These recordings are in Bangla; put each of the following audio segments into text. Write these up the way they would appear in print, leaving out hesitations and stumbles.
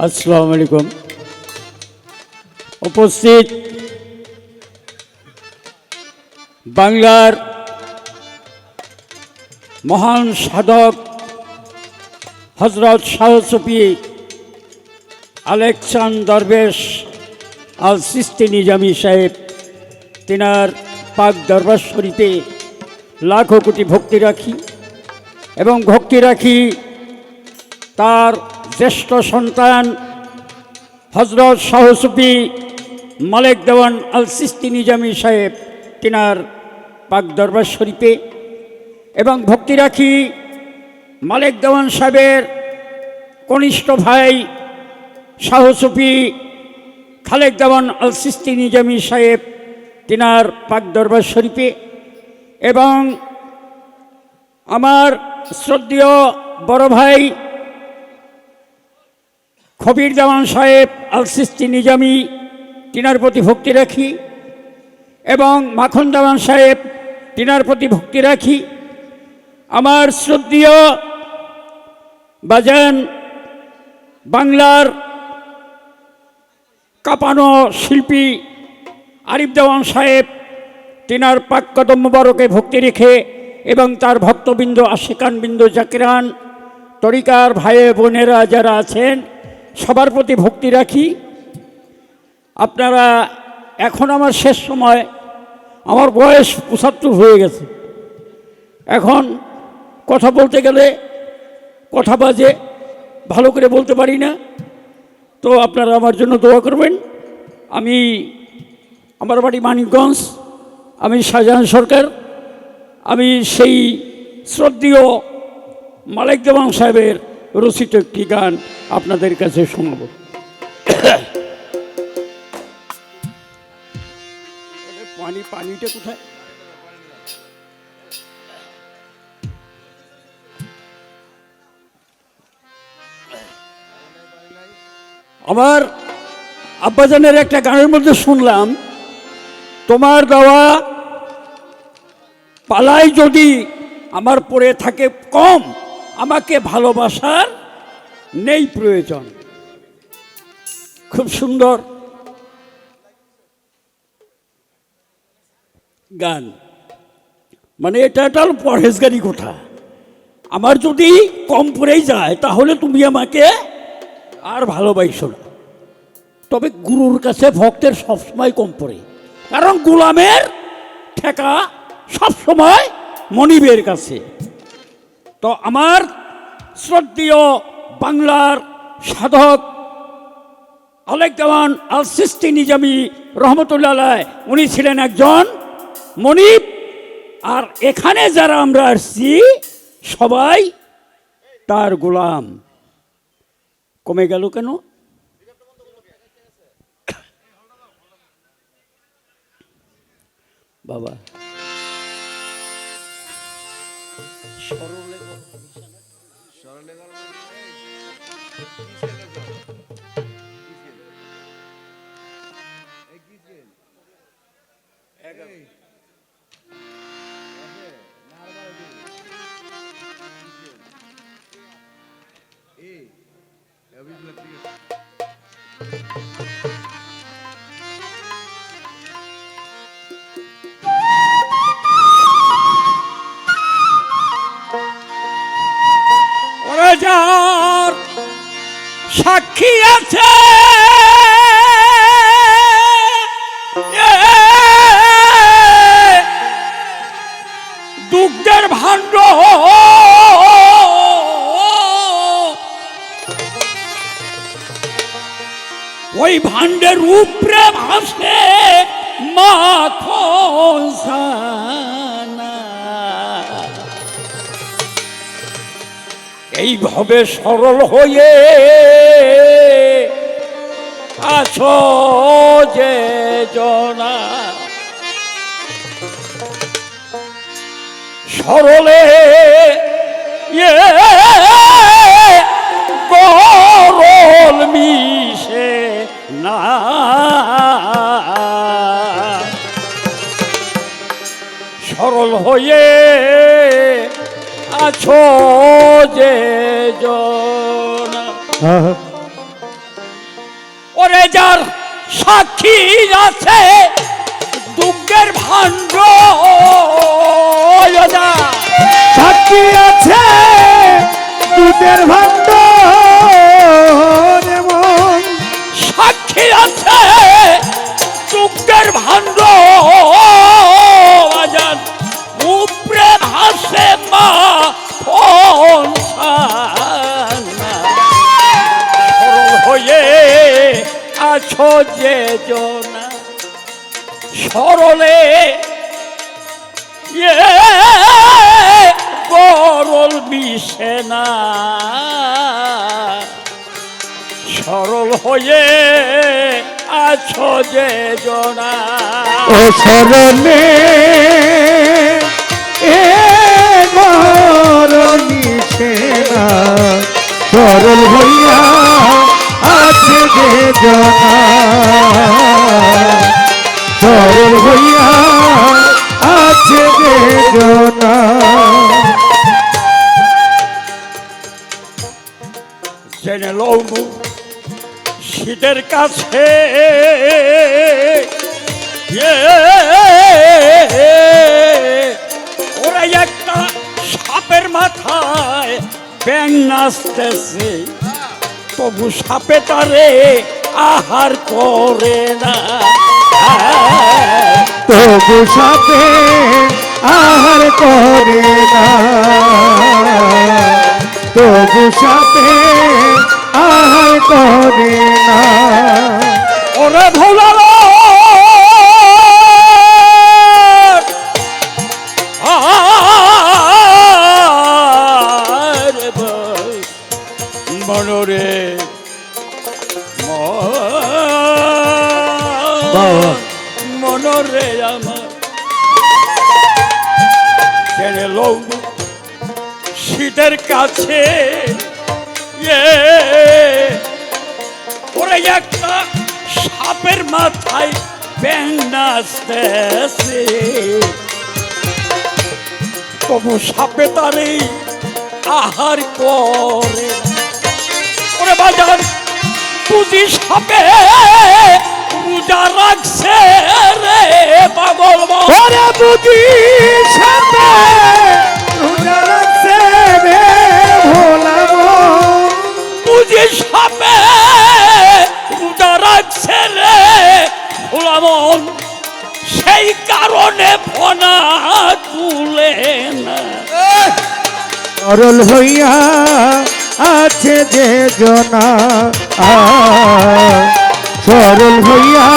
আসসালামু আলাইকুম। উপস্থিত বাংলার মহান সাধক হজরত শাহ সুফি আলেকচাঁদ দরবেশ আল সিস্তি নিজামী সাহেব, তিনার পাক দরবার শরীফে লাখো কোটি ভক্তি রাখি এবং ভক্তি রাখি তার জ্যেষ্ঠ সন্তান হজরত শাহ সুফি মালেক দেওয়ান আল সিস্তি নিজামী সাহেব, তিনার পাক দরবার শরীফে এবং ভক্তি রাখি মালেক দেওয়ান সাহেবের কনিষ্ঠ ভাই শাহ সুফি খালেক দেওয়ান আল সিস্তি নিজামী সাহেব, তিনার পাক দরবার শরীফে এবং আমার শ্রদ্ধেয় বড় ভাই খবির দেওয়ান সাহেব আল সিস্তি নিজামী, তিনার প্রতি ভক্তি রাখি এবং মাখন দেওয়ান সাহেব, তিনার প্রতি ভক্তি রাখি। আমার শ্রদ্ধেয় বাজান বাংলার কাঁপানো শিল্পী আরিফ দেওয়ান সাহেব, তিনার পাক কদম মোবারকে ভক্তি রেখে এবং তার ভক্তবৃন্দ, আশিকানবৃন্দ, জাকিরান, তরিকার ভাই বোনেরা যারা আছেন সবার প্রতি ভক্তি রাখি। আপনারা এখন আমার শেষ সময়, আমার বয়স ৭৫ হয়ে গেছে, এখন কথা বলতে গেলে কথা বাজে, ভালো করে বলতে পারি না, তো আপনারা আমার জন্য দোয়া করবেন। আমার বাড়ি মানিকগঞ্জ, আমি শাহজাহান সরকার, আমি সেই শ্রদ্ধেয় মালেক দেওয়ান সাহেবের রচিত একটি গান আপনাদের কাছে শোনাব। পানিটা কোথায়? আমার আব্বাজানের একটা গানের মধ্যে শুনলাম, তোমার দেওয়া পালাই যদি আমার পড়ে থাকে কম, আমাকে ভালোবাসার নেই প্রয়োজন। খুব সুন্দর গান, মানে এটা একটা পরহেজগারি কথা। আমার যদি কম পড়েই যায় তাহলে তুমি আমাকে আর ভালোবাসো না। তবে গুরুর কাছে ভক্তের সবসময় কম পড়ে, কারণ গোলামের ঠেকা সবসময় মনিবের কাছে। তো আমার শ্রদ্ধেয় বাংলার সাধক মালেক দেওয়ান আল সিস্তি নিজামী রহমতুল্লাহ আলাইহ, উনি ছিলেন একজন মনিব। আর এখানে যারা আমরা আসছি সবাই তার গোলাম। কমে গেল কেন? বাবা যার সাক্ষী আছে দুগ্ধের ভাণ্ড, ওই ভাণ্ডের উপরে ভাসে মাখন ছানা। এইভাবে সরল হয়ে আছো যে জনা, সরলে গরল মিশে না, সরল হয়ে আছো যে জনা। ওরে যার সাক্ষী আছে দুঃখের ভাণ্ড সাক্ষী আছে দুধের ভাণ্ড সাক্ষী আছে দুঃখের ভাণ্ড উপরে ভাসে মা সরল হয়ে আছো যে জনা সরলে গরল মিশে না সরল হয়ে আছো যে জনা ও সরলে গরল মিশে না সরল হইয়া আছে যে জনা সরল হইয়া আছে যে জনা জেনে লও শীতের কাছে ওরা একটা সাপের মাথায় ব্যাং নাচতেছে তবু সাপে তারে আহার করে না তবু সাপে আহার করে না তবু সাপে আহার করে না ওরে ভোলালো মনোরে মনোরে আমার জেনে লও শীতের কাছে ওরে একটা সাপের মাথায় ব্যাং নাচতেছে তবু সাপে তারে আহার করে ওরে বাজার বুঝি সাপে রোজা রাখছে রে পাগল ওরে বুঝি সাপে রোজা রাখছে রে ভোলা বুঝি সাপে রোজা রাখছে রে ভোলা মন সেই কারণে ফনা তুলে না সরল হইয়া আছে যে জনা সরল হইয়া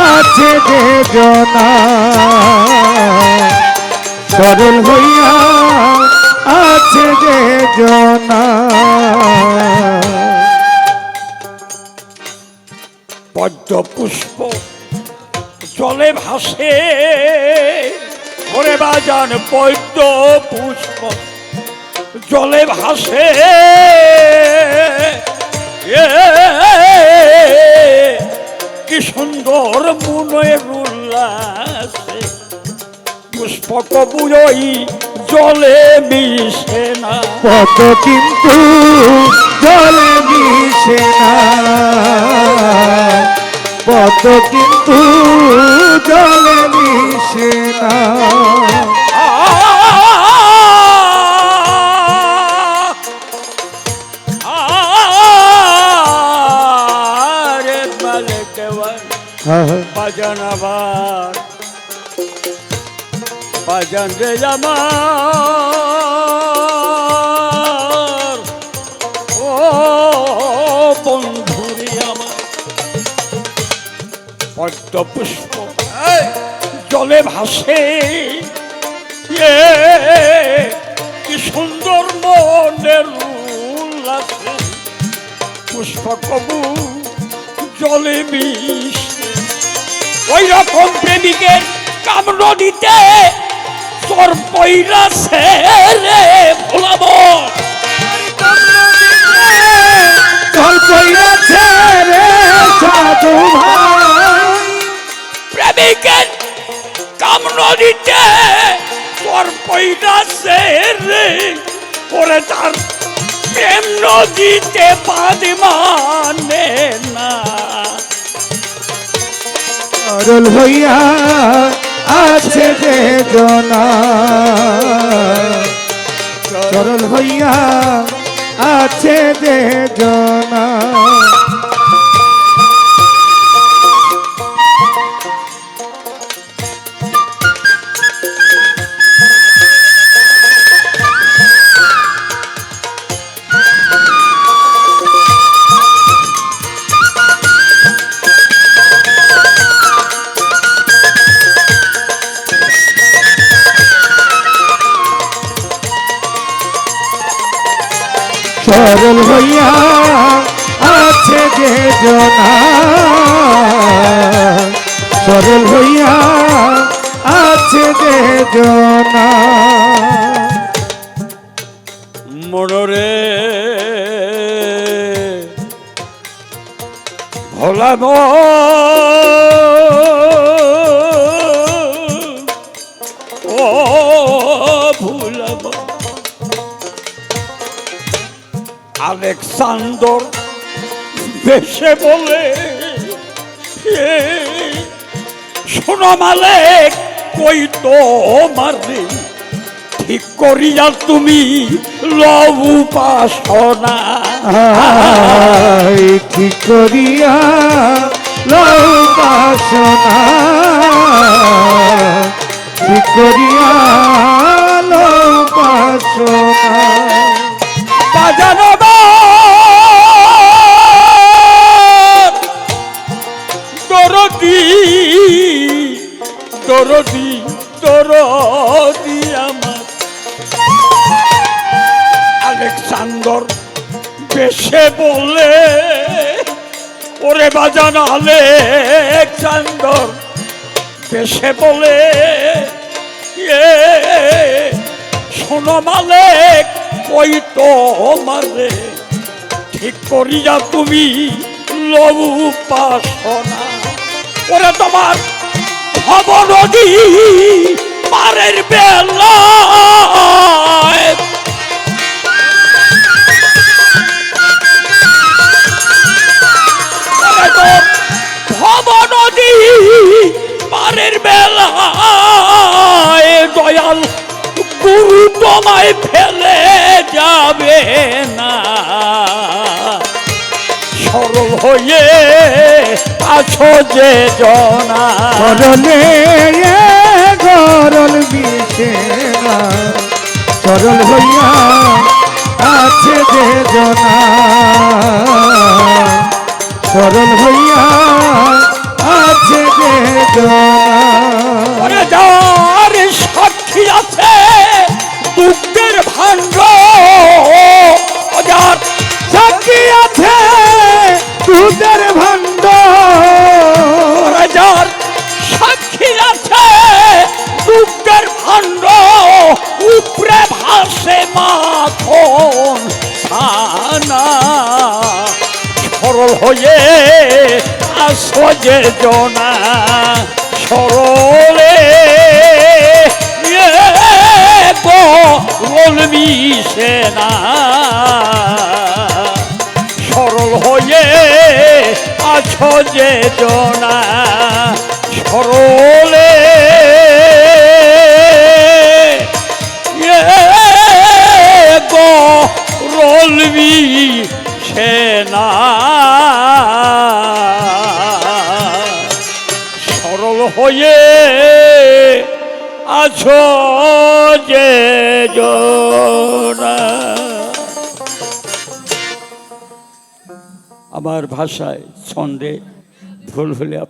আছে যে জনা সরল হইয়া আছে যে জনা পদ্ম পুষ্প জলে ভাসে ওরে বাজান পদ্ম পুষ্প জলে ভাসে কি সুন্দর মনের উল্লাসে পুষ্পক বুঝই জলে মিশে না কত কিন্তু জলে মিশে না কত কিন্তু জলে মিশে না বাজান আবার বাজান রে আমার ও বন্ধুরে আমার পদ্ম পুষ্প জলে ভাসে কি সুন্দর মনের উল্লাসে পুষ্প কবু জলে মিশে ওই রকম প্রেমিকের কামড় দিতে তোর পৈরাছে রে ভোলাবো তোর পৈরাছে রে সাধু ভাই প্রেমিকের কামড় দিতে তোর পৈরাছে রে ওরে তার প্রেম নদীতে বাঁধ মানে না। সরল হইয়া আছে যে জনা, সরল হইয়া আছে যে জনা। সরল হইয়া আছে যে জনা, সরল হইয়া আছে যে জনা। মনরে ভোলাব ও ভুলাব আলেকসান্দর বেশে বলে শোনো মালেক কই তো মারে ঠিক করিয়া তুমি লব উপাসনা। কি করিয়া লৌপাসনা, কি করিয়া লৌপাসনা। বাজানো দরদি দরদি দরদি আমার আলেকসান্দর বেশে বলে ওরে বাজানো আলেকসান্দর বেশে বলে শোনো মালেক ওই তো মারে ঠিক করিয়া তুমি লব উপাসনা। ওরে তোমার ভব নদী পারের বেলায় ভব নদী পারের বেলায় দয়াল গুরু তোমায় ফেলে যাবে না। সরল হয়ে আছো যে জনা, সরলে গরল মিশে না, সরল হইয়া আছে যে জনা, সরল হইয়া আছে যে জনা। যার সাক্ষী আছে দুঃখের ভাণ্ড, যার সাক্ষী আছে দুধের ভাণ্ড, যার সাক্ষী আছে দুঃখের ভাণ্ড উপরে ভাসে মাখন ছানা। সরল হয়ে আসো যে জনা, সরলে গোল মিশে না। সরল হয়ে আছো যে জনা, সরলে গোল মিশে না। সরল হয়ে আছো যে জনা। আমার ভাষায় ছন্দে ভুল হলে